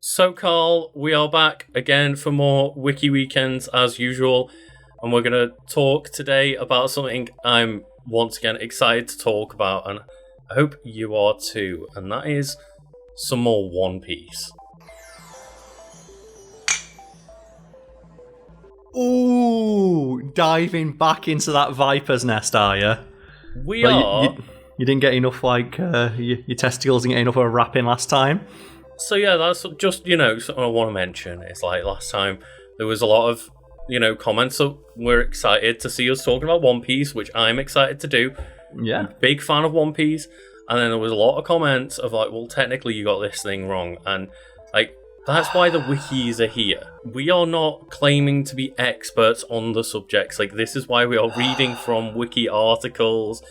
So, Carl, we are back again for more Wiki Weekends as usual, and we're going to talk today about something I'm once again excited to talk about, and I hope you are too, and that is some more One Piece. Ooh, diving back into that viper's nest, are you? We are. You didn't get enough, your testicles didn't get enough of a wrapping last time? So yeah, that's just, something I want to mention. It's like last time there was a lot of, comments, so we're excited to see us talking about One Piece, which I'm excited to do. Yeah. I'm a big fan of One Piece. And then there was a lot of comments of like, well, technically you got this thing wrong. And like, that's why the wikis are here. We are not claiming to be experts on the subjects. Like, this is why we are reading from wiki articles.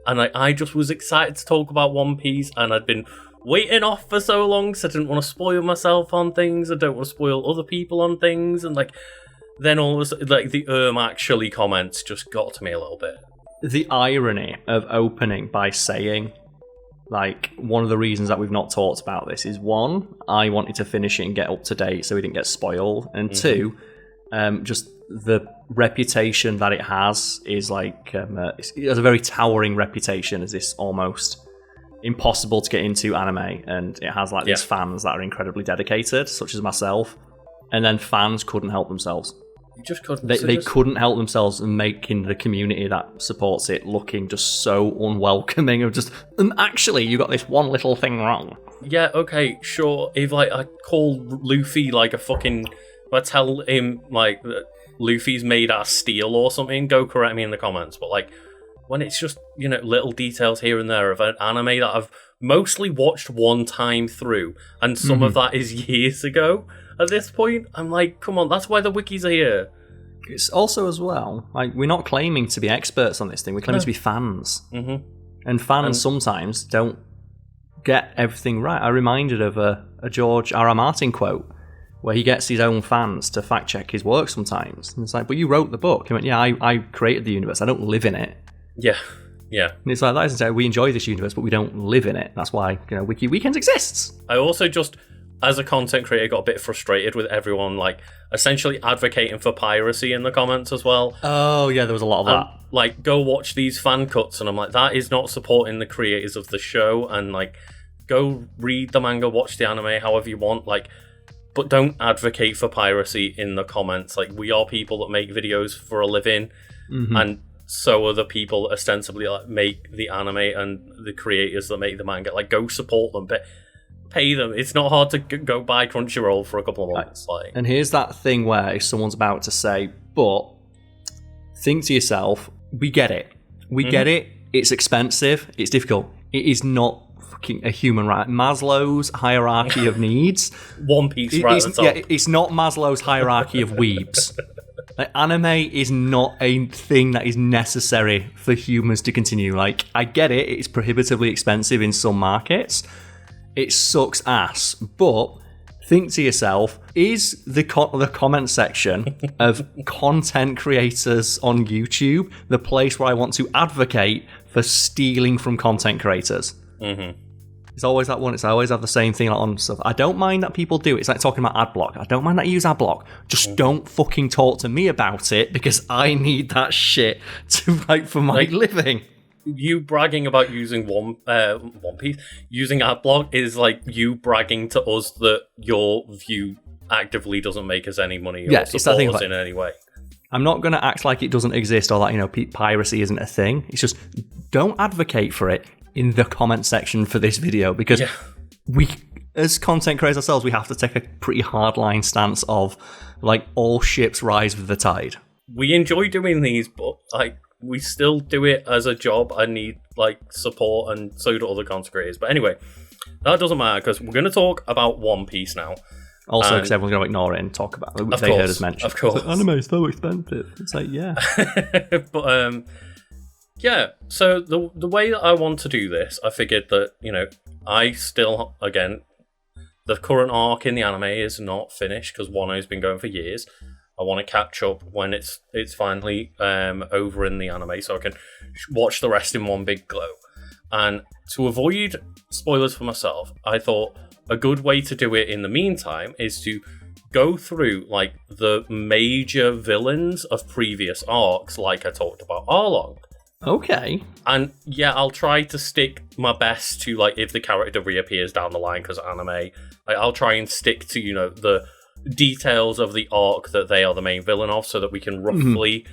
And I just was excited to talk about One Piece, and I'd been waiting off for so long, so I didn't want to spoil myself on things. I don't want to spoil other people on things. And like, then all of a sudden, like, the actually comments just got to me a little bit. The irony of opening by saying, like, one of the reasons that we've not talked about this is, one, I wanted to finish it and get up to date so we didn't get spoiled, and two, just the reputation that it has is like, it has a very towering reputation as this almost impossible to get into anime, and it has like these fans that are incredibly dedicated, such as myself, and then fans couldn't help themselves. You just couldn't. They couldn't help themselves in making the community that supports it looking just so unwelcoming of just, actually, you got this one little thing wrong. Yeah, okay, sure. If like I call Luffy like a fucking, if I tell him like that Luffy's made out of steel or something, go correct me in the comments. But like, when it's just, little details here and there of an anime that I've mostly watched one time through, and some of that is years ago at this point, I'm like, come on, that's why the wikis are here. It's also as well, like, we're not claiming to be experts on this thing, we're claiming to be fans. Mm-hmm. And fans sometimes don't get everything right. I'm reminded of a George R.R. Martin quote, where he gets his own fans to fact check his work sometimes. And it's like, but you wrote the book. He went, yeah, I created the universe, I don't live in it. Yeah. And it's like, that isn't it. We enjoy this universe, but we don't live in it. That's why, Wiki Weekends exists. I also just, as a content creator, got a bit frustrated with everyone, like, essentially advocating for piracy in the comments as well. Oh, yeah, there was a lot of that. Like, go watch these fan cuts, and I'm like, that is not supporting the creators of the show, and, like, go read the manga, watch the anime, however you want, like, but don't advocate for piracy in the comments. Like, we are people that make videos for a living, and so are the people that ostensibly like make the anime and the creators that make the manga. Like, go support them, but pay them. It's not hard to go buy Crunchyroll for a couple of months. Like, and here's that thing where if someone's about to say, but think to yourself, we get it. We get it. It's expensive. It's difficult. It is not fucking a human right. Maslow's hierarchy of needs. One Piece right at the top. Yeah, it's not Maslow's hierarchy of weebs. Like, anime is not a thing that is necessary for humans to continue. Like, I get it. It's prohibitively expensive in some markets. It sucks ass. But think to yourself, is the comment section of content creators on YouTube the place where I want to advocate for stealing from content creators? It's always that one. It's always have the same thing on stuff. I don't mind that people do it. It's like talking about ad block. I don't mind that you use ad block. Just don't fucking talk to me about it, because I need that shit to write for my living. You bragging about using One Piece, using ad block is like you bragging to us that your view actively doesn't make us any money or support us in any way. I'm not going to act like it doesn't exist or that, piracy isn't a thing. It's just, don't advocate for it in the comment section for this video, because we, as content creators ourselves, we have to take a pretty hardline stance of, like, all ships rise with the tide. We enjoy doing these, but, like, we still do it as a job and need, like, support, and so do other content creators. But anyway, that doesn't matter, because we're going to talk about One Piece now. Also, because everyone's going to ignore it and talk about it. They heard us mention. Of course. Like, anime is so expensive. It's like, yeah. But, yeah, so the way that I want to do this, I figured that, I still, again, the current arc in the anime is not finished, because Wano has been going for years. I want to catch up when it's finally over in the anime, so I can watch the rest in one big glow. And to avoid spoilers for myself, I thought, a good way to do it in the meantime is to go through like the major villains of previous arcs, like I talked about Arlong. Okay. And yeah, I'll try to stick my best to like if the character reappears down the line because anime, like, I'll try and stick to, you know, the details of the arc that they are the main villain of, so that we can roughly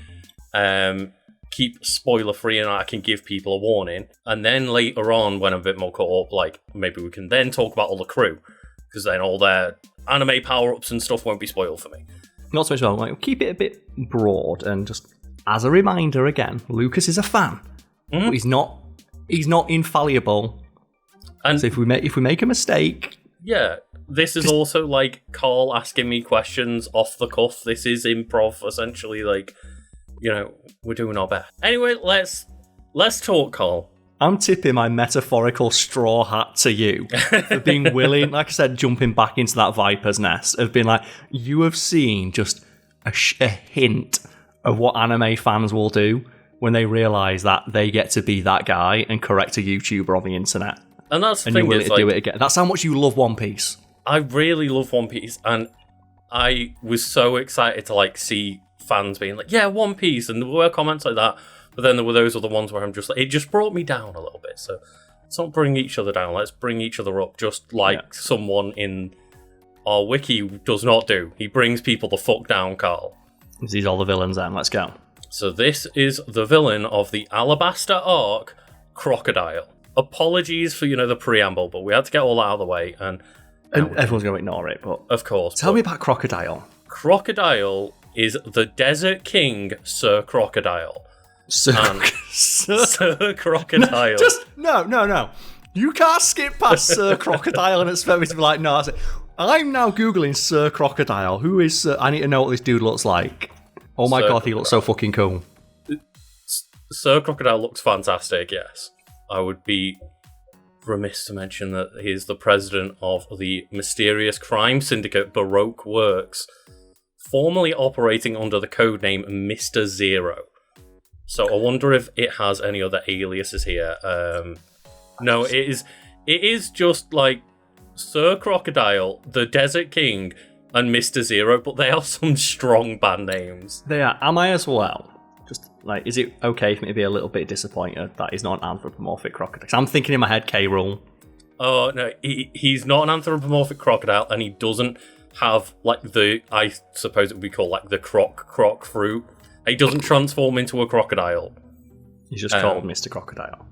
keep spoiler free and I can give people a warning. And then later on, when I'm a bit more caught up, like maybe we can then talk about all the crew, because then all their anime power-ups and stuff won't be spoiled for me. Not so much well, like, keep it a bit broad, and just as a reminder again, Lucas is a fan, but he's not infallible. And so if we make a mistake, yeah, this is also like Karl asking me questions off the cuff. This is improv, essentially. Like, you know, we're doing our best. Anyway, let's talk, Karl. I'm tipping my metaphorical straw hat to you for being willing, like I said, jumping back into that viper's nest, of being like, you have seen just a hint of what anime fans will do when they realise that they get to be that guy and correct a YouTuber on the internet. And that's the and thing, you're willing is, to do it again. That's how much you love One Piece. I really love One Piece, and I was so excited to like see fans being like, yeah, One Piece, and there were comments like that. But then there were those other ones where I'm just like, it just brought me down a little bit. So let's not bring each other down. Let's bring each other up, just like someone in our wiki does not do. He brings people the fuck down, Karl. These are all the villains then. Let's go. So this is the villain of the Alabasta arc, Crocodile. Apologies for, the preamble, but we had to get all that out of the way. And everyone's going to ignore it, but... Of course. Tell me about Crocodile. Crocodile is the Desert King, Sir Crocodile. Sir Crocodile. No. You can't skip past Sir Crocodile and expect me to be like, no, that's it. I'm now Googling Sir Crocodile. Who is Sir? I need to know what this dude looks like. Oh my god, he looks so fucking cool. Sir Crocodile looks fantastic, yes. I would be remiss to mention that he is the president of the mysterious crime syndicate Baroque Works, formerly operating under the codename Mr. Zero. So I wonder if it has any other aliases here. No, it is just like Sir Crocodile, the Desert King, and Mr. Zero, but they are some strong band names. They are. Am I as well? Just like, is it okay for me to be a little bit disappointed that he's not an anthropomorphic crocodile? 'Cause I'm thinking in my head, K-Rool. Oh no, he's not an anthropomorphic crocodile, and he doesn't have like I suppose it would be called like the croc fruit. He doesn't transform into a crocodile. He's just called Mr. Crocodile.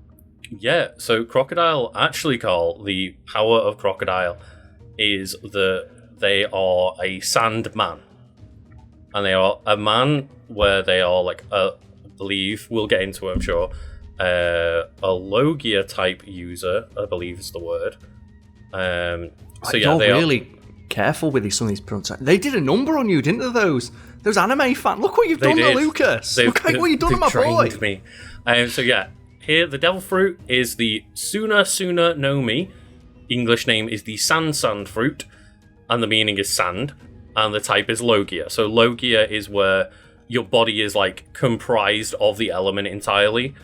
Yeah, so Crocodile, actually, Karl, the power of Crocodile is that they are a sand man. And they are a man where they are like, I believe, we'll get into it, I'm sure, a Logia type user, I believe is the word. You're really careful with some of these prototypes. They did a number on you, didn't they, those anime fans? Look what you've done to Lucas. Look what you've done to my boy. Me. So yeah, here the devil fruit is the Suna no Mi. English name is the sand fruit, and the meaning is sand, and the type is Logia. So Logia is where your body is like comprised of the element entirely.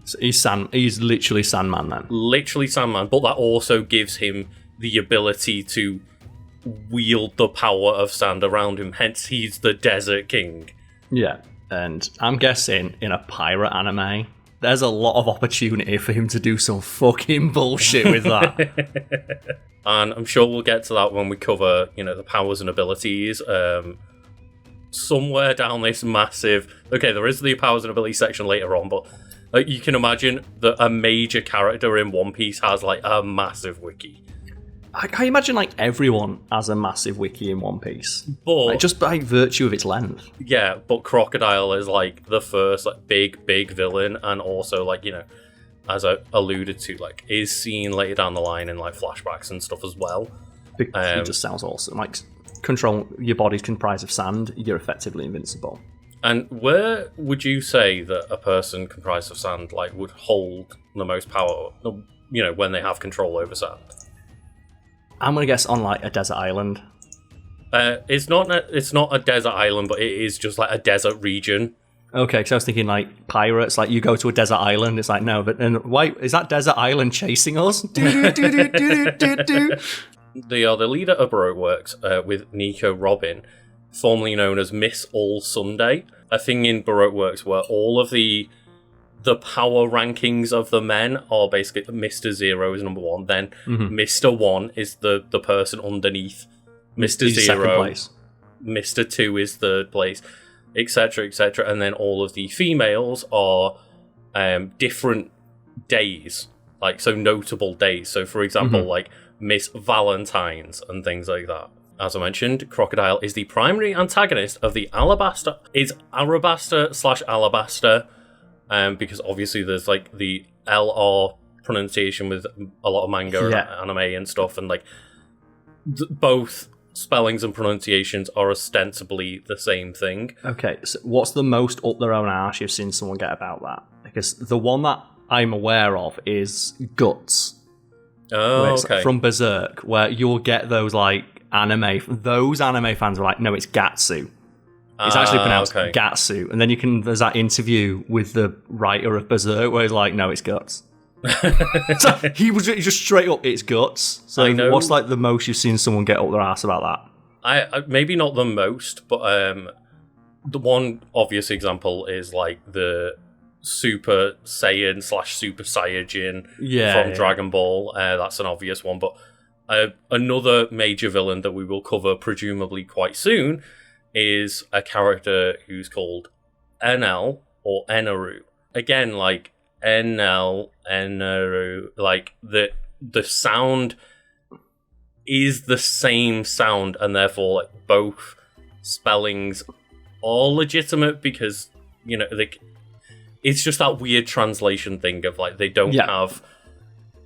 So he's literally Sandman then. Literally Sandman, but that also gives him the ability to wield the power of sand around him, hence he's the Desert King. Yeah, and I'm guessing in a pirate anime, there's a lot of opportunity for him to do some fucking bullshit with that. And I'm sure we'll get to that when we cover, the powers and abilities. Somewhere down this massive... Okay, there is the powers and abilities section later on, but you can imagine that a major character in One Piece has like a massive wiki. I imagine like everyone has a massive wiki in One Piece, but just by virtue of its length. Yeah, but Crocodile is like the first like big villain, and also like as I alluded to, like is seen later down the line in like flashbacks and stuff as well. It just sounds awesome. Like control your body's comprised of sand, you're effectively invincible. And where would you say that a person comprised of sand like would hold the most power? When they have control over sand. I'm gonna guess on like a desert island. It's not a desert island, but it is just like a desert region. Okay, because I was thinking like pirates, like you go to a desert island. It's like no, but and why is that desert island chasing us? They are the leader of Baroque Works with Nico Robin, formerly known as Miss All Sunday, a thing in Baroque Works where all of the power rankings of the men are basically Mr. Zero is number 1, then Mr. 1 is the person underneath Mr. Zero, Mr. 2 is third place, etc., etc., and then all of the females are different days, like, so notable days. So, for example, like Miss Valentine's and things like that. As I mentioned, Crocodile is the primary antagonist of the Alabaster. It's Arabaster/Alabaster, because obviously there's like the LR pronunciation with a lot of manga and anime and stuff, and like both spellings and pronunciations are ostensibly the same thing. Okay, so what's the most up their own arse you've seen someone get about that? Because the one that I'm aware of is Guts. Oh, okay. From Berserk, where you'll get those like anime fans are like, no, it's Gatsu. It's actually pronounced Gatsu. And then there's that interview with the writer of Berserk where he's like, no, it's Guts. So he just straight up, it's Guts. So what's like the most you've seen someone get up their ass about that? I maybe not the most, but the one obvious example is like the Super Saiyan / Super Saiyajin from Dragon Ball. That's an obvious one, but another major villain that we will cover presumably quite soon is a character who's called Enel or Eneru. Again, like Enel, Eneru, like the sound is the same sound, and therefore like both spellings are legitimate because, you know, it's just that weird translation thing of like they don't have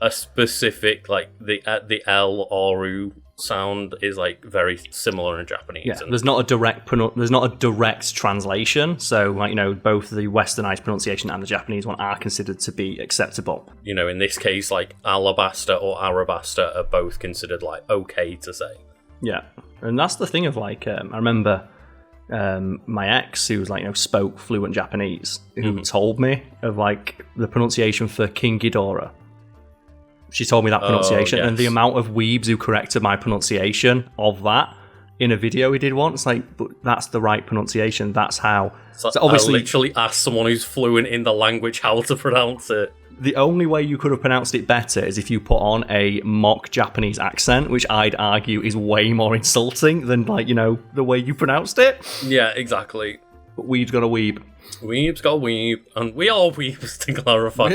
a specific like the L or U sound is like very similar in Japanese. Yeah, there's not a direct translation, so like, you know, both the westernized pronunciation and the Japanese one are considered to be acceptable. You know, in this case, like Alabaster or Arabaster are both considered like okay to say. Yeah, and that's the thing of like I remember my ex, who was like, you know, spoke fluent Japanese, who told me of like the pronunciation for King Ghidorah. She told me that pronunciation, and the amount of weebs who corrected my pronunciation of that in a video we did once, like, but that's the right pronunciation. That's how. So obviously, I literally asked someone who's fluent in the language how to pronounce it. The only way you could have pronounced it better is if you put on a mock Japanese accent, which I'd argue is way more insulting than, like, you know, the way you pronounced it. Yeah, exactly. But weeb's got a weeb. Weeb's got a weeb, and we are weebs, to clarify.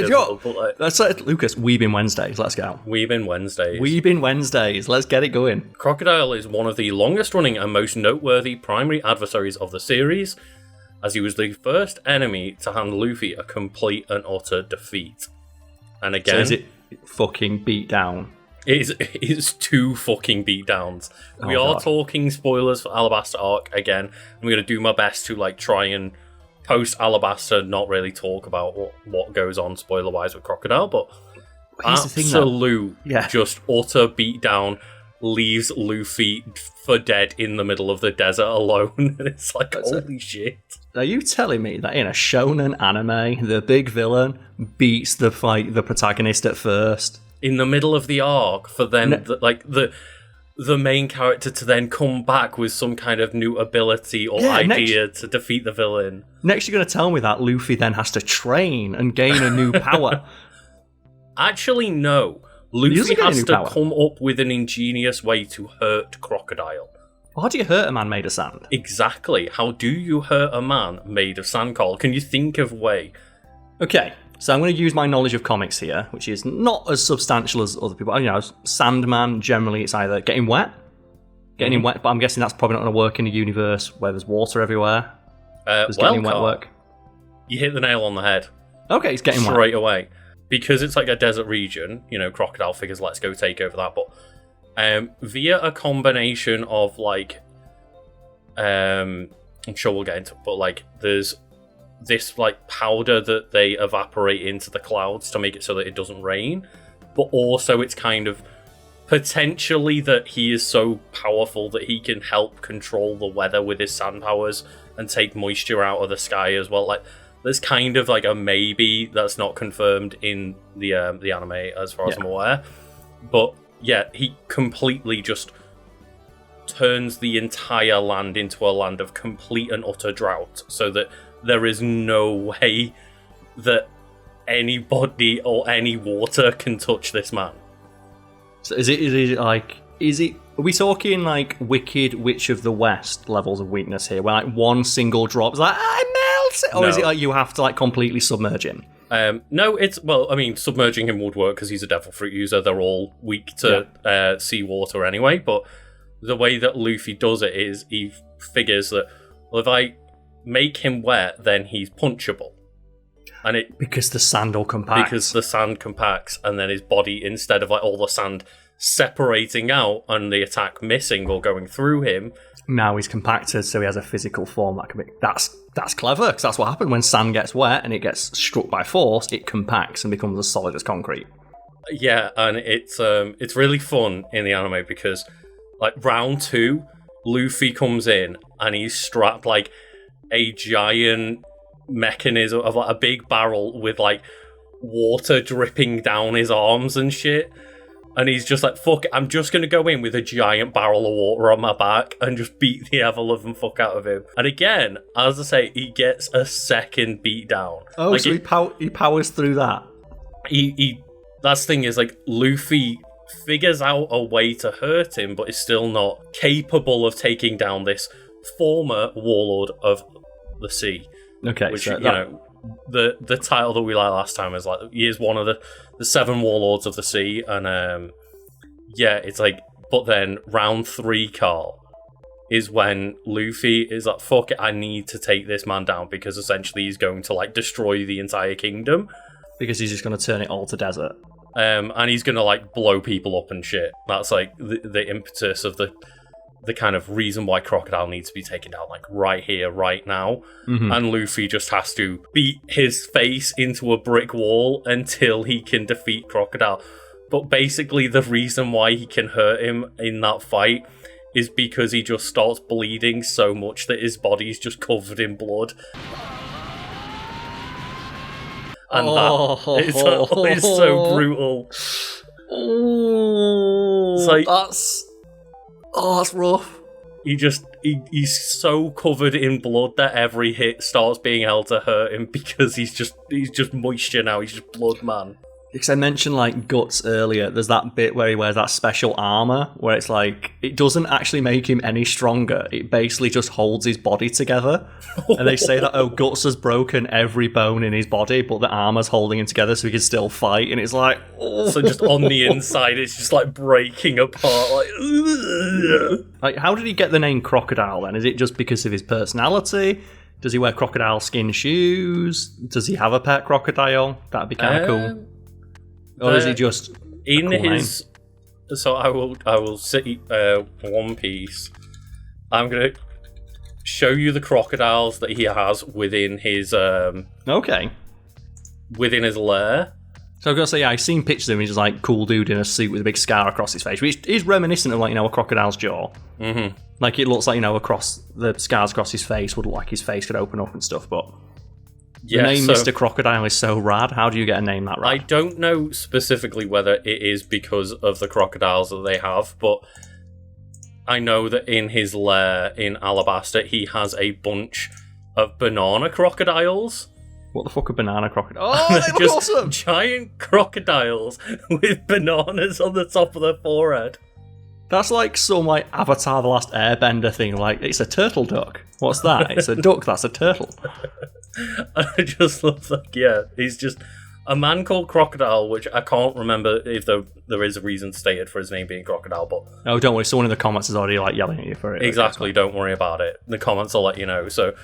That's like, Lucas, Weebin Wednesdays, let's go. Weebin Wednesdays. Weebin Wednesdays, let's get it going. Crocodile is one of the longest running and most noteworthy primary adversaries of the series, as he was the first enemy to hand Luffy a complete and utter defeat. And again... So is it fucking beat down? It's 2 fucking beatdowns. We are talking spoilers for Alabaster Arc again. I'm going to do my best to like try and post Alabaster, not really talk about what goes on spoiler wise with Crocodile, but absolute just utter beatdown leaves Luffy for dead in the middle of the desert alone. It's like, holy shit. Are you telling me that in a shonen anime, the big villain beats the protagonist at first? In the middle of the arc, for then the main character to then come back with some kind of new ability or idea to defeat the villain. Next, you're going to tell me that Luffy then has to train and gain a new power. Actually, no. Luffy has to come up with an ingenious way to hurt Crocodile. Well, how do you hurt a man made of sand? Exactly. How do you hurt a man made of sand, Carl? Can you think of a way? Okay. So I'm going to use my knowledge of comics here, which is not as substantial as other people. You know, Sandman, generally it's either getting wet, but I'm guessing that's probably not going to work in a universe where there's water everywhere. Does getting wet work? You hit the nail on the head. Okay, it's getting wet. Straight away. Because it's like a desert region, you know, Crocodile figures, let's go take over that. But via a combination of like, I'm sure we'll get into it, but like there's this like powder that they evaporate into the clouds to make it so that it doesn't rain, but also it's kind of potentially that he is so powerful that he can help control the weather with his sand powers and take moisture out of the sky as well. Like there's kind of like a maybe that's not confirmed in the anime as far as I'm aware, but he completely just turns the entire land into a land of complete and utter drought, so that there is no way that anybody or any water can touch this man. So is it are we talking like Wicked Witch of the West levels of weakness here, where like one single drop is like, I melt? Or is it like you have to like completely submerge him? No, submerging him would work because he's a devil fruit user. They're all weak to seawater anyway, but the way that Luffy does it is he figures that, well, if I make him wet, then he's punchable. And because the sand all compacts. Because the sand compacts, and then his body, instead of like all the sand separating out and the attack missing or going through him, now he's compacted, so he has a physical form that can be. That's clever, because that's what happens when sand gets wet and it gets struck by force. It compacts and becomes as solid as concrete. Yeah, and it's really fun in the anime because, like, round 2, Luffy comes in and he's strapped like a giant mechanism of like a big barrel with like water dripping down his arms and shit. And he's just like, fuck it, I'm just going to go in with a giant barrel of water on my back and just beat the ever-loving fuck out of him. And again, as I say, he gets a second beat down. Oh, like, so he powers through that? That's the thing is, like, Luffy figures out a way to hurt him, but is still not capable of taking down this former warlord of the sea. Okay, which, so you know, the title that we liked last time is like, he is one of the 7 warlords of the sea, and it's like, but then round 3, Karl, is when Luffy is like, fuck it, I need to take this man down, because essentially he's going to like destroy the entire kingdom. Because he's just going to turn it all to desert. And he's going to like blow people up and shit. That's like the impetus of the kind of reason why Crocodile needs to be taken down, like right here, right now. Mm-hmm. And Luffy just has to beat his face into a brick wall until he can defeat Crocodile. But basically the reason why he can hurt him in that fight is because he just starts bleeding so much that his body's just covered in blood. And that is so brutal. It's like, that's rough. He's so covered in blood that every hit starts being held to hurt him, because he's just moisture now. He's just blood man. Because I mentioned like Guts earlier, there's that bit where he wears that special armor where it's like, it doesn't actually make him any stronger. It basically just holds his body together. And they say that, Guts has broken every bone in his body, but the armor's holding him together so he can still fight. And it's like, so just on the inside, it's just like breaking apart. Like, how did he get the name Crocodile then? Is it just because of his personality? Does he wear crocodile skin shoes? Does he have a pet crocodile? That'd be kind of cool. Or is he just in his? Name? So I will see One Piece. I'm gonna show you the crocodiles that he has within his within his lair. So I've got to say, I've seen pictures of him. He's just like cool dude in a suit with a big scar across his face, which is reminiscent of like, you know, a crocodile's jaw. Mm-hmm. Like it looks like, you know, across the scars across his face would look like his face could open up and stuff, but. The name Mr. Crocodile is so rad. How do you get a name that rad? I don't know specifically whether it is because of the crocodiles that they have, but I know that in his lair in Alabasta, he has a bunch of banana crocodiles. What the fuck are banana crocodiles? Oh, they look just awesome! Giant crocodiles with bananas on the top of their forehead. That's like some like Avatar The Last Airbender thing. Like, it's a turtle duck. What's that? It's a duck, that's a turtle. I just love that, he's just a man called Crocodile, which I can't remember if there is a reason stated for his name being Crocodile, but... Oh, don't worry, someone in the comments is already like yelling at you for it. Exactly, don't worry about it. The comments will let you know, so...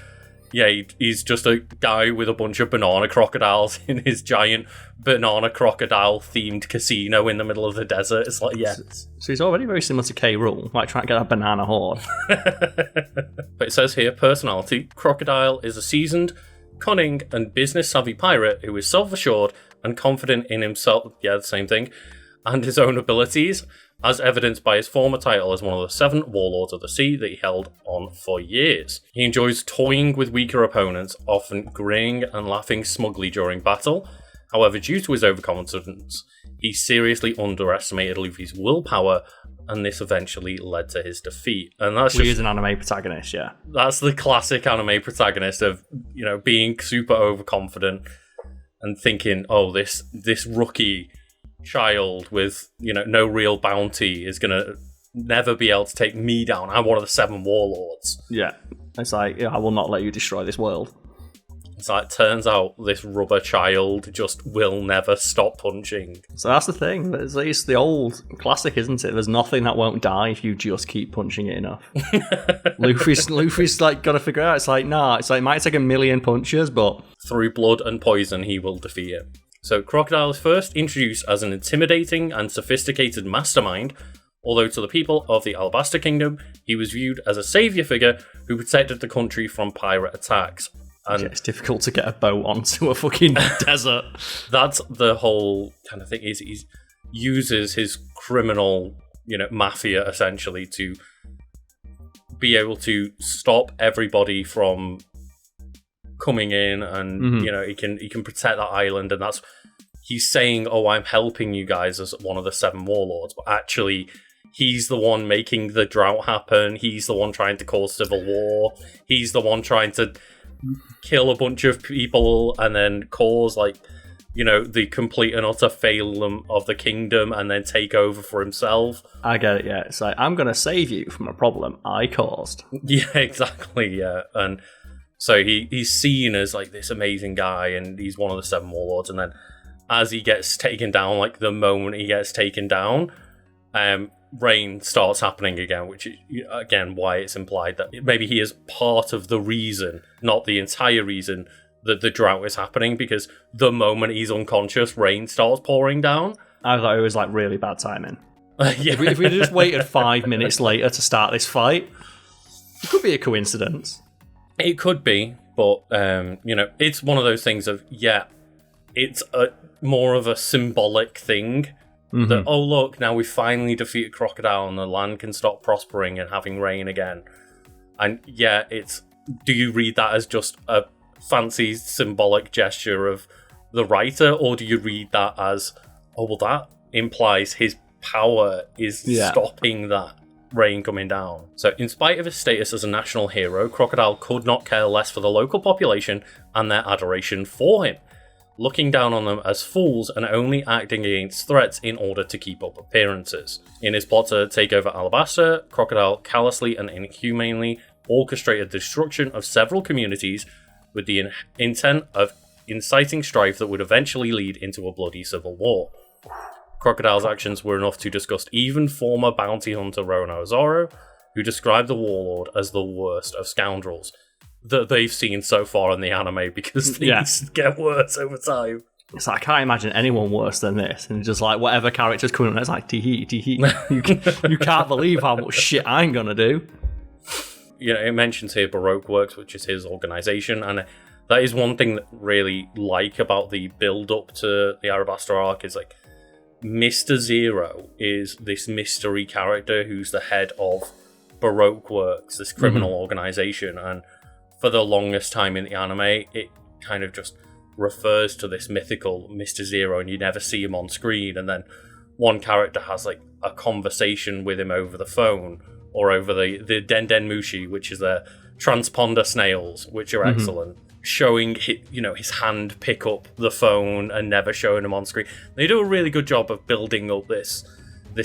Yeah, he's just a guy with a bunch of banana crocodiles in his giant banana crocodile-themed casino in the middle of the desert. It's like, So he's already very similar to K. Rool, like trying to get a banana horde. But it says here, personality. Crocodile is a seasoned, cunning, and business-savvy pirate who is self-assured and confident in himself, the same thing, and his own abilities, as evidenced by his former title as one of the 7 warlords of the sea that he held on for years. He enjoys toying with weaker opponents, often grinning and laughing smugly during battle. However, due to his overconfidence, He seriously underestimated Luffy's willpower, and this eventually led to his defeat. And that's He is an anime protagonist, yeah. That's the classic anime protagonist of, being super overconfident and thinking, oh, this rookie child with, no real bounty is going to never be able to take me down. I'm one of the 7 warlords. Yeah. It's like, I will not let you destroy this world. It's like, turns out this rubber child just will never stop punching. So that's the thing. It's the old classic, isn't it? There's nothing that won't die if you just keep punching it enough. Luffy's like got to figure out. It's like, nah. It's like it might take 1,000,000 punches, but through blood and poison, he will defeat it. So Crocodile is first introduced as an intimidating and sophisticated mastermind. Although to the people of the Alabasta Kingdom, he was viewed as a savior figure who protected the country from pirate attacks. And it's difficult to get a boat onto a fucking desert. That's the whole kind of thing. He uses his criminal, mafia essentially to be able to stop everybody from coming in, and he can protect that island. And that's he's saying, "Oh, I'm helping you guys as one of the 7 warlords," but actually, he's the one making the drought happen. He's the one trying to cause civil war. He's the one trying to kill a bunch of people and then cause the complete and utter failure of the kingdom and then take over for himself. I get it, yeah. It's like, I'm going to save you from a problem I caused. Yeah, exactly, yeah. And so he's seen as this amazing guy, and he's one of the 7 warlords, and then as he gets taken down, the moment he gets taken down, rain starts happening again, which is, again, why it's implied that maybe he is part of the reason, not the entire reason, that the drought is happening, because the moment he's unconscious, rain starts pouring down. I thought it was really bad timing. Yeah. If we just waited 5 minutes later to start this fight, it could be a coincidence. It could be, but, it's one of those things of, it's more of a symbolic thing. That, oh, look, now we finally defeated Crocodile and the land can stop prospering and having rain again. And do you read that as just a fancy symbolic gesture of the writer, or do you read that as, oh, well, that implies his power is stopping that rain coming down? So in spite of his status as a national hero, Crocodile could not care less for the local population and their adoration for him, looking down on them as fools and only acting against threats in order to keep up appearances. In his plot to take over Alabasta, Crocodile callously and inhumanely orchestrated the destruction of several communities with the intent of inciting strife that would eventually lead into a bloody civil war. Crocodile's actions were enough to disgust even former bounty hunter Rono Zoro, who described the warlord as the worst of scoundrels that they've seen so far in the anime, because things get worse over time. It's like, I can't imagine anyone worse than this. And just whatever character's coming up, it's like, tee-hee. You can't believe how much shit I'm going to do. It mentions here Baroque Works, which is his organisation, and that is one thing that really like about the build-up to the Arabasta arc is, Mr. Zero is this mystery character who's the head of Baroque Works, this criminal organisation, and for the longest time in the anime, it kind of just refers to this mythical Mr. Zero, and you never see him on screen, and then one character has a conversation with him over the phone, or over the Den Mushi, which is the transponder snails, which are excellent, showing his hand pick up the phone and never showing him on screen. They do a really good job of building up this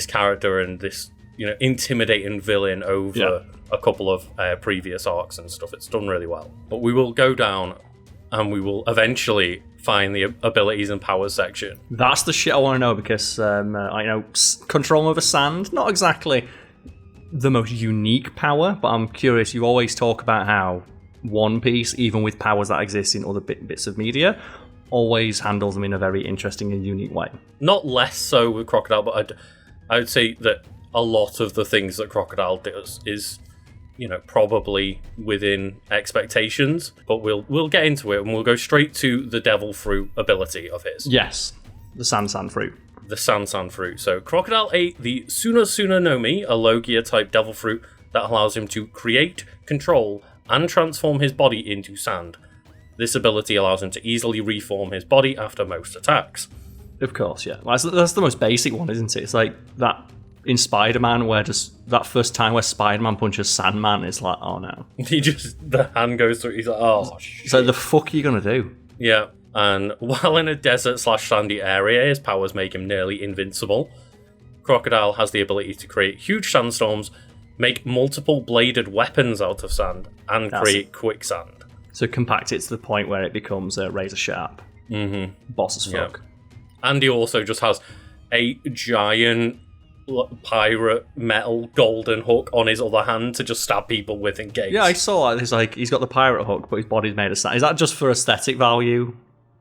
character and this intimidating villain over a couple of previous arcs and stuff. It's done really well. But we will go down and we will eventually find the abilities and powers section. That's the shit I want to know, because I know control over sand, not exactly the most unique power, but I'm curious. You always talk about how One Piece, even with powers that exist in other bits of media, always handles them in a very interesting and unique way. Not less so with Crocodile, but I would say that a lot of the things that Crocodile does is, probably within expectations, but we'll get into it, and we'll go straight to the Devil Fruit ability of his. Yes, the San Fruit. The San Fruit. So Crocodile ate the Suna no Mi, a Logia type Devil Fruit that allows him to create, control, and transform his body into sand. This ability allows him to easily reform his body after most attacks. Of course, yeah. Well, that's the most basic one, isn't it? It's like that in Spider-Man where just that first time where Spider-Man punches Sandman is like, oh no. The hand goes through, he's like, oh shit. So the fuck are you going to do? Yeah, and while in a desert/sandy area, his powers make him nearly invincible. Crocodile has the ability to create huge sandstorms, make multiple bladed weapons out of sand, and create quicksand. So compact it to the point where it becomes razor sharp. Mm-hmm. Boss as fuck. Yeah. And he also just has a giant pirate metal golden hook on his other hand to just stab people with in case. Yeah, I saw that. It's like he's got the pirate hook, but his body's made of sand. Is that just for aesthetic value?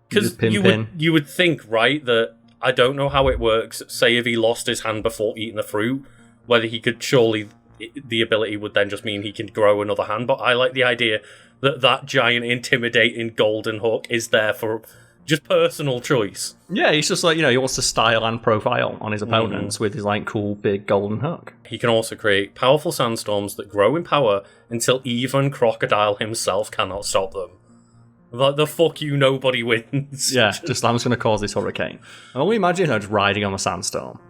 Because you would think, right, that I don't know how it works. Say if he lost his hand before eating the fruit, whether he could surely the ability would then just mean he can grow another hand. But I like the idea that giant intimidating golden hook is there for just personal choice. Yeah, he's just like, he wants to style and profile on his opponents with his like cool big golden hook. He can also create powerful sandstorms that grow in power until even Crocodile himself cannot stop them. Like, the fuck you, nobody wins. Yeah, just I'm just going to cause this hurricane. I only imagine her just riding on the sandstorm.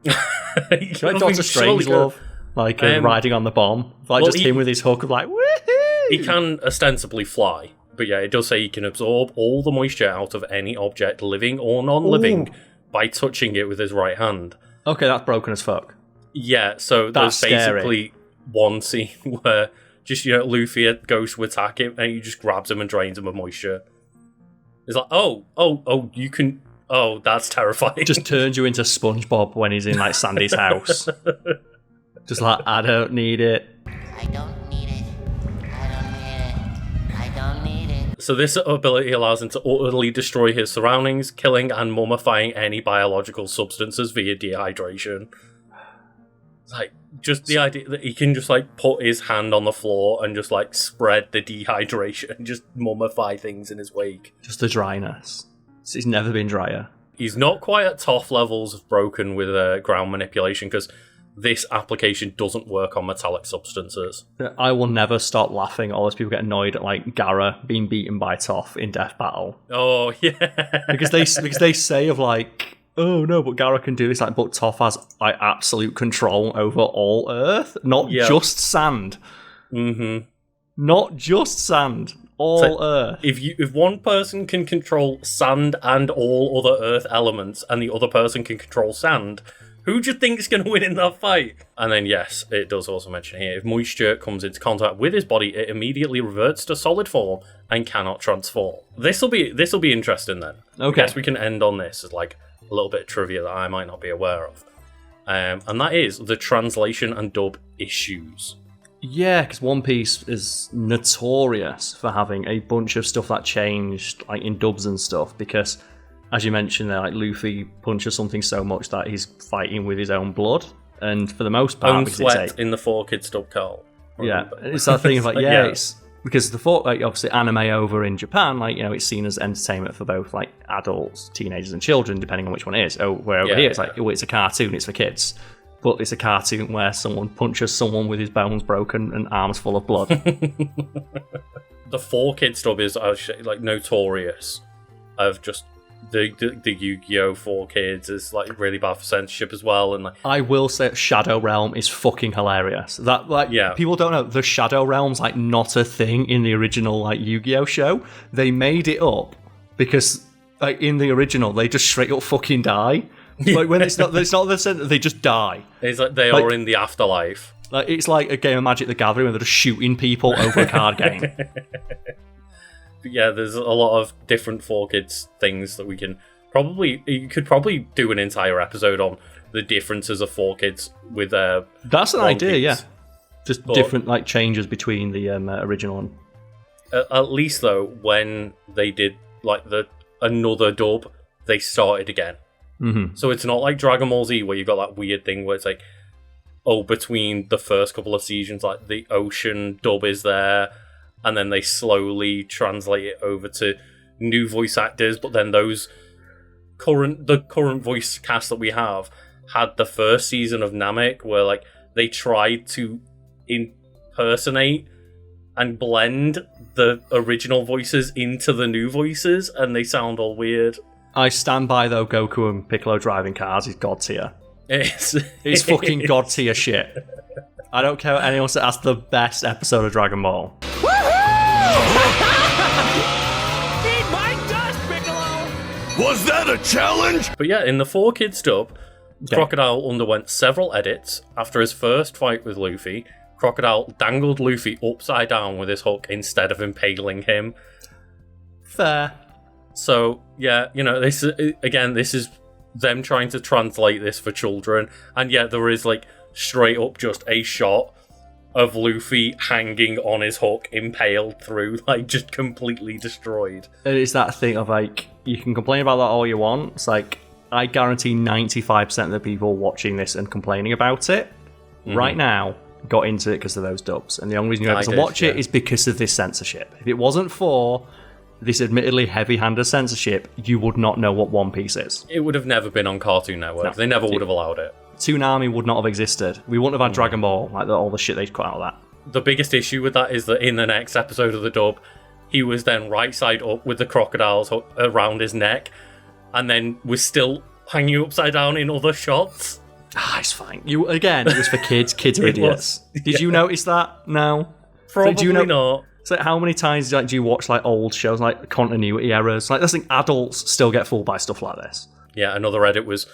Like Doctor Strangelove, like riding on the bomb. Like just him with his hook of like, woohoo! He can ostensibly fly. But yeah, it does say he can absorb all the moisture out of any object, living or non-living, by touching it with his right hand. Okay, that's broken as fuck. Yeah, so that's there's basically one scene where just, Luffy goes to attack him and he just grabs him and drains him of moisture. It's like, oh, you can... Oh, that's terrifying. Just turns you into SpongeBob when he's in, like, Sandy's house. Just like, I don't need it. I don't need it. I don't need it. I don't need it. So this ability allows him to utterly destroy his surroundings, killing and mummifying any biological substances via dehydration. Like, just the idea that he can just, like, put his hand on the floor and just, like, spread the dehydration and just mummify things in his wake. Just the dryness. He's never been drier. He's not quite at Toph levels of broken with ground manipulation, because this application doesn't work on metallic substances. I will never stop laughing. All those people get annoyed at, like, Gara being beaten by Toph in Death Battle. Oh, yeah. because they say of, like, oh no, but Gara can do this, like, but Toph has, like, absolute control over all Earth, not just sand. Mm-hmm. Not just sand, all Earth. If one person can control sand and all other Earth elements, and the other person can control sand, who do you think is going to win in that fight? And then, yes, it does also mention here, if moisture comes into contact with his body, it immediately reverts to solid form and cannot transform. This will be interesting then. Okay. I guess we can end on this as, like, a little bit of trivia that I might not be aware of. And that is the translation and dub issues. Yeah, because One Piece is notorious for having a bunch of stuff that changed, like in dubs and stuff, because, as you mentioned there, like, Luffy punches something so much that he's fighting with his own blood, and for the most part... Own sweat in the 4-Kid dub, Carl. Yeah, it's that thing of, like, it's... Because like, obviously anime over in Japan, like, it's seen as entertainment for both, like, adults, teenagers and children, depending on which one it is. Where over here it's like, it's a cartoon, it's for kids. But it's a cartoon where someone punches someone with his bones broken and arms full of blood. The 4-Kid dub is, like, notorious of just the Yu-Gi-Oh! 4-Kids is, like, really bad for censorship as well. And, like, I will say Shadow Realm is fucking hilarious. That, like, people don't know, the Shadow Realm's, like, not a thing in the original, like, Yu-Gi-Oh! Show. They made it up because, like, in the original, they just straight up fucking die. Like, when it's not the sense that they just die. It's like they are in the afterlife. Like, it's like a game of Magic the Gathering where they're just shooting people over a card game. But yeah, there's a lot of different 4-Kids things that we can you could probably do an entire episode on the differences of 4-Kids with That's an idea, Piece. yeah. Just different, like, changes between the original and... At least, though, when they did, like, another dub, they started again. Mm-hmm. So it's not like Dragon Ball Z where you've got that weird thing where it's like, between the first couple of seasons, like, the Ocean dub is there, and then they slowly translate it over to new voice actors, but then the current voice cast that we have had the first season of Namek where, like, they tried to impersonate and blend the original voices into the new voices, and they sound all weird. I stand by, though, Goku and Piccolo driving cars is god tier. It's fucking god tier shit. I don't care what anyone says, that's the best episode of Dragon Ball. Eat my dust, Piccolo! Was that a challenge? But yeah, in the 4Kids dub, Crocodile underwent several edits. After his first fight with Luffy, Crocodile dangled Luffy upside down with his hook instead of impaling him. Fair. So, yeah, this is them trying to translate this for children. And yet there is, like, straight up just a shot of Luffy hanging on his hook, impaled through, like, just completely destroyed. It's that thing of, like, you can complain about that all you want. It's like, I guarantee 95% of the people watching this and complaining about it right now got into it because of those dubs. And the only reason you're able to watch it is because of this censorship. If it wasn't for this admittedly heavy-handed censorship, you would not know what One Piece is. It would have never been on Cartoon Network. No. They never would have allowed it. Toonami would not have existed. We wouldn't have had Dragon Ball, like all the shit they'd cut out of that. The biggest issue with that is that in the next episode of the dub, he was then right side up with the crocodiles around his neck, and then was still hanging upside down in other shots. It's fine. It was for kids. Kids are idiots. Did you notice that? No? Probably not. So how many times do you watch like old shows, like continuity errors? Like, I think adults still get fooled by stuff like this. Yeah, another edit was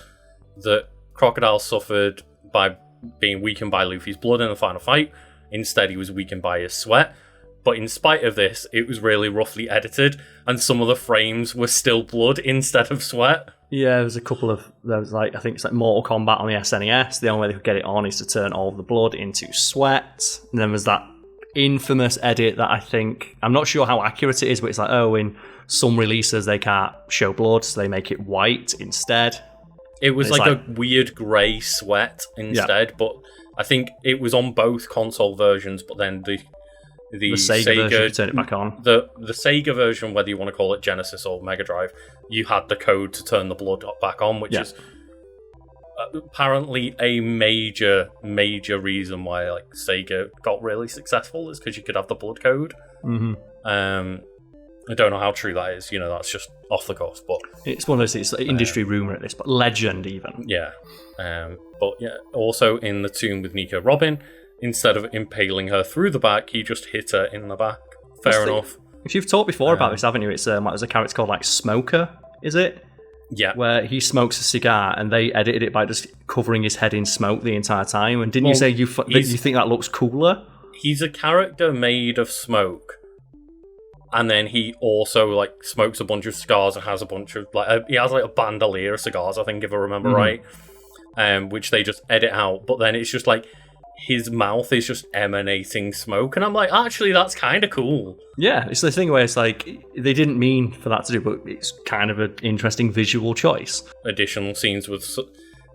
that Crocodile suffered by being weakened by Luffy's blood in the final fight. Instead, he was weakened by his sweat. But in spite of this, it was really roughly edited, and some of the frames were still blood instead of sweat. Yeah, there's a couple of I think it's like Mortal Kombat on the SNES. The only way they could get it on is to turn all of the blood into sweat. And then there's that infamous edit that I think, I'm not sure how accurate it is, but it's like, in some releases they can't show blood, so they make it white instead. It was like a weird grey sweat instead, but I think it was on both console versions, but then the Sega version, turn it back on. The Sega version, whether you want to call it Genesis or Mega Drive, you had the code to turn the blood back on, which is apparently a major reason why like Sega got really successful, is because you could have the blood code. I don't know how true that is. That's just off the cuff, but it's one of those. It's like industry rumor at this, but legend even. Yeah, but yeah. Also in the Tomb with Nico Robin, instead of impaling her through the back, he just hit her in the back. Fair enough. If you've talked before about this, haven't you? It's there's a character called like Smoker, is it? Yeah. Where he smokes a cigar, and they edited it by just covering his head in smoke the entire time. And didn't you say you think that looks cooler? He's a character made of smoke, and then he also like smokes a bunch of cigars and has a bunch of he has like a bandolier of cigars, I think, if I remember right, which they just edit out. But then it's just like his mouth is just emanating smoke, and I'm like, actually, that's kind of cool. Yeah, it's the thing where it's like they didn't mean for that to do, but it's kind of an interesting visual choice. Additional scenes with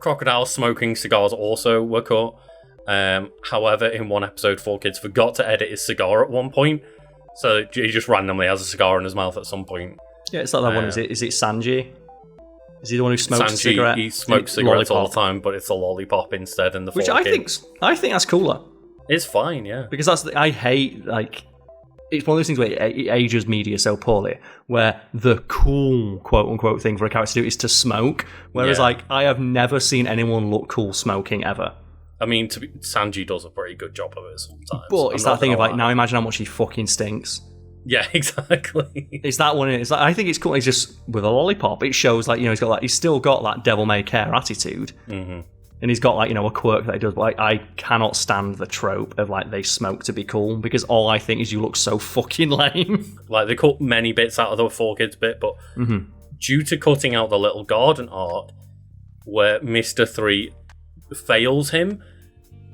Crocodile smoking cigars also were cut. However, in one episode, 4Kids forgot to edit his cigar at one point, so he just randomly has a cigar in his mouth at some point. Yeah, it's like that one. Is it Sanji? Is he the one who smokes a cigarette? He smokes cigarettes all the time, but it's a lollipop instead in the 4Kids. Which I think that's cooler. It's fine, yeah. Because I hate, like, it's one of those things where it ages media so poorly, where the cool, quote-unquote, thing for a character to do is to smoke, whereas, like, I have never seen anyone look cool smoking, ever. I mean, Sanji does a pretty good job of it sometimes. But it's that thing of, like, now imagine how much he fucking stinks. Yeah, exactly. It's that one. It's like, I think it's cool. He's just with a lollipop. It shows like he's still got that devil-may-care attitude, and he's got like a quirk that he does. But I cannot stand the trope of like they smoke to be cool, because all I think is you look so fucking lame. Like they cut many bits out of the 4Kids bit, but due to cutting out the little garden art where Mr. 3 fails him,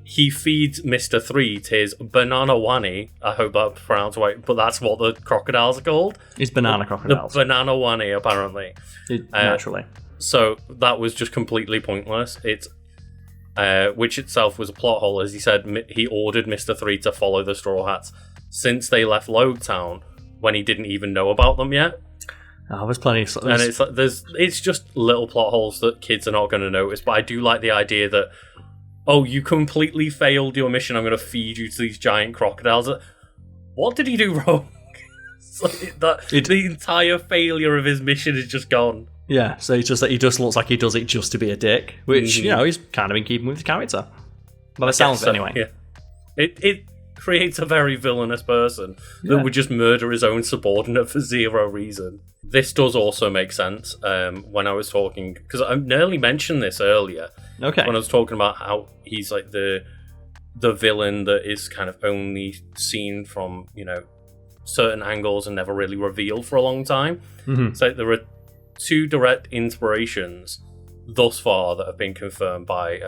he feeds Mr. 3 to his banana wani. I hope that's pronounced right, but that's what the crocodiles are called. It's banana crocodiles. The banana wani, apparently. Naturally. So that was just completely pointless. It's which itself was a plot hole, as he said. He ordered Mr. 3 to follow the Straw Hats since they left Town, when he didn't even know about them yet. Oh, there's plenty of... And it's like, it's just little plot holes that kids are not going to notice, but I do like the idea that, oh, you completely failed your mission, I'm going to feed you to these giant crocodiles. What did he do wrong? The entire failure of his mission is just gone. Yeah, so he just looks like he does it just to be a dick, which is kind of in keeping with the character. By the sounds of it, anyway. Yeah. It creates a very villainous person that would just murder his own subordinate for zero reason. This does also make sense when I was talking, because I nearly mentioned this earlier. Okay. When I was talking about how he's like the villain that is kind of only seen from, certain angles and never really revealed for a long time. Mm-hmm. So there are 2 direct inspirations thus far that have been confirmed by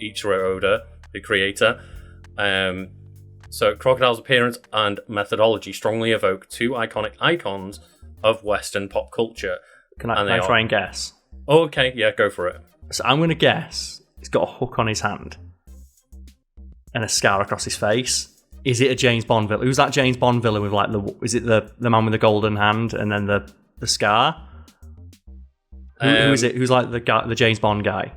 Ichiro Oda, the creator. So Crocodile's appearance and methodology strongly evoke 2 iconic icons of Western pop culture. Can I try and guess? Oh, okay, yeah, go for it. So I'm going to guess he's got a hook on his hand and a scar across his face. Is it a James Bond villain? Who's that James Bond villain with is it the man with the golden hand and then the scar? Who is it? Who's like the James Bond guy?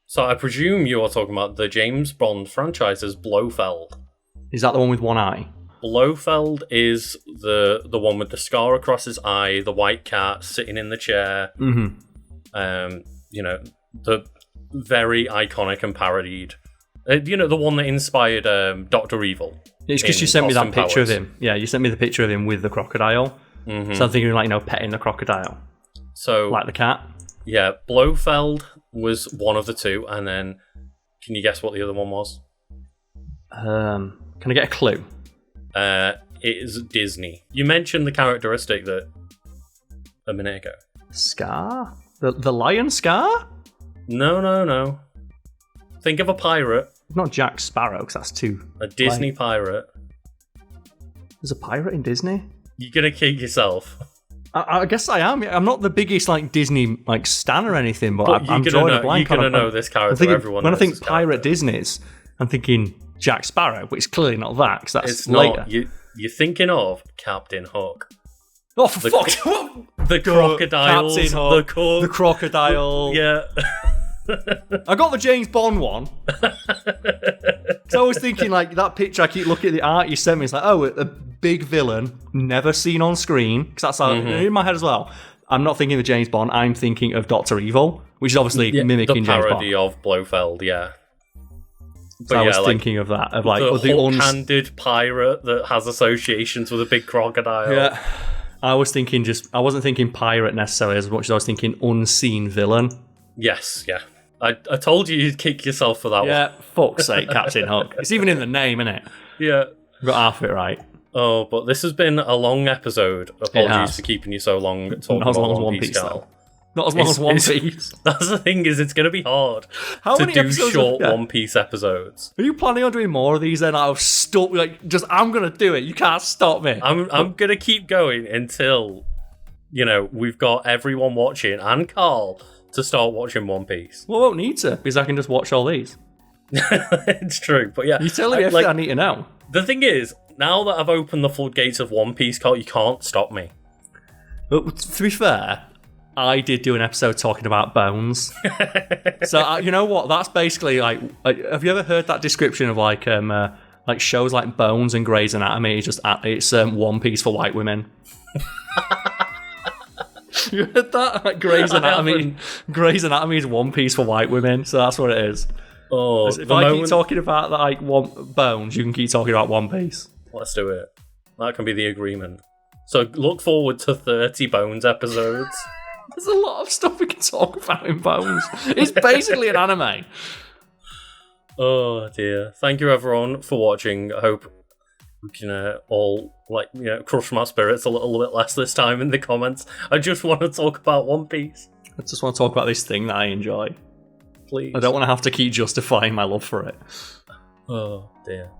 So I presume you are talking about the James Bond franchise's Blofeld. Is that the one with one eye? Blofeld is the one with the scar across his eye, the white cat sitting in the chair. Mm-hmm. The very iconic and parodied. The one that inspired Dr. Evil. It's because you sent me that Austin picture Powers. of him. Yeah, you sent me the picture of him with the crocodile. Mm-hmm. So I'm thinking petting the crocodile. So Like the cat? Yeah, Blofeld was one of the 2, and then can you guess what the other one was? Can I get a clue? It is Disney. You mentioned the characteristic that a minute ago. Scar? The lion Scar? No. Think of a pirate. Not Jack Sparrow, because that's too... A Disney pirate. There's a pirate in Disney? You're gonna kick yourself. I guess I am. I'm not the biggest Disney stan or anything, but I'm drawing a blank. You're gonna know this character. Everyone when I knows think this pirate character. Disney's, I'm thinking Jack Sparrow, but it's clearly not that because that's It's later. not. You're thinking of Captain Hook. Oh, for fuck! The crocodiles. Captain Hook, the crocodile. Yeah. I got the James Bond one. So I was thinking, that picture, I keep looking at the art you sent me. It's a big villain, never seen on screen. Because that's in my head as well. I'm not thinking of James Bond. I'm thinking of Dr. Evil, which is obviously mimicking the James parody Bond. of Blofeld, yeah. So I was thinking of that, of the hook-handed pirate that has associations with a big crocodile. Yeah. I was thinking I wasn't thinking pirate necessarily as much as I was thinking unseen villain. Yes, yeah. I told you you'd kick yourself for that one. Yeah, fuck's sake, Captain Hook. It's even in the name, innit? Yeah. Got half of it right. Oh, but this has been a long episode. Apologies for keeping you so long talking Not as long about as One Piece, Carl. Not as long as One Piece. That's the thing, is it's going to be hard How to many do episodes short are- One Piece episodes. Are you planning on doing more of these then? I'll stop, I'm going to do it. You can't stop me. I'm going to keep going until, we've got everyone watching and Carl to start watching One Piece. Well, I won't need to, because I can just watch all these. It's true, but yeah. You telling me everything I need to know. The thing is, now that I've opened the floodgates of One Piece, Carl, you can't stop me. But to be fair, I did do an episode talking about bones. So, you know what? That's basically have you ever heard that description of shows like Bones and Grey's Anatomy? It's One Piece for white women. You heard that? Grey's Anatomy. Grey's Anatomy is One Piece for white women, so that's what it is. Oh, If I keep talking about Bones, you can keep talking about One Piece. Let's do it. That can be the agreement. So look forward to 30 Bones episodes. There's a lot of stuff we can talk about in Bones. It's basically an anime. Oh dear. Thank you everyone for watching. I hope we can all crush my spirits a little bit less this time in the comments. I just want to talk about One Piece. I just want to talk about this thing that I enjoy. Please. I don't want to have to keep justifying my love for it. Oh dear.